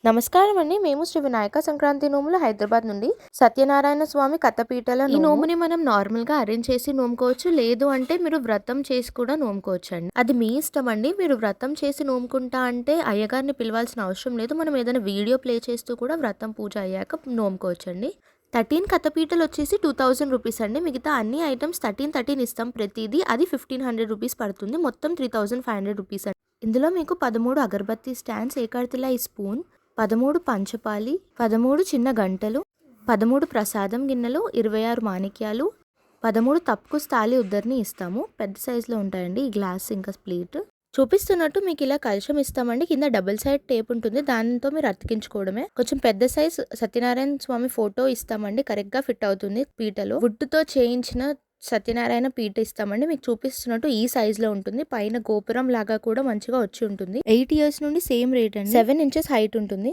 నమస్కారం అండి. మేము శ్రీ వినాయక సంక్రాంతి నోములు హైదరాబాద్ నుండి సత్యనారాయణ స్వామి కథపీటల ఈ నోముని మనం నార్మల్‌గా అరేంజ్ చేసి నోముకోవచ్చు. లేదు అంటే మీరు వ్రతం చేసి కూడా నోముకోవచ్చండి. అది మీ ఇష్టం అండి. మీరు వ్రతం చేసి నోముకుంటా అంటే అయ్యగారిని పిలవాల్సిన అవసరం లేదు. మనం ఏదైనా వీడియో ప్లే చేస్తూ కూడా వ్రతం పూజ అయ్యాక నోముకోవచ్చండి. 13 కథపీటలు వచ్చేసి 2000 రూపీస్ అండి. మిగతా అన్ని ఐటమ్స్ 13 ఇస్తాం ప్రతిదీ. అది 1500 రూపీస్ పడుతుంది. మొత్తం 3500 రూపీస్ అండి. ఇందులో మీకు 13 అగరబత్తి స్టాండ్స్, ఏకార్తిలాయి స్పూన్, 13 పంచపాలి, 13 చిన్న గంటలు, 13 ప్రసాదం గిన్నెలు, 26 మాణిక్యాలు, 13 తప్కు స్థాలి ఉద్దరిని ఇస్తాము. పెద్ద సైజులో ఉంటాయండి ఈ గ్లాస్ ఇంకా ప్లేట్. చూపిస్తున్నట్టు మీకు ఇలా కలశం ఇస్తామండి. కింద డబుల్ సైడ్ టేప్ ఉంటుంది. దాంతో మీరు అతికించుకోవడమే. కొంచెం పెద్ద సైజ్ సత్యనారాయణ స్వామి ఫోటో ఇస్తామండి. కరెక్ట్ గా ఫిట్ అవుతుంది పీటలో. వుడ్తో చేయించిన సత్యనారాయణ పీట ఇస్తామండి. మీకు చూపిస్తున్నట్టు ఈ సైజ్ లో ఉంటుంది. పైన గోపురం లాగా కూడా మంచిగా వచ్చి ఉంటుంది. 8 years నుండి సేమ్ రేట్ అండి. 7 inches హైట్ ఉంటుంది.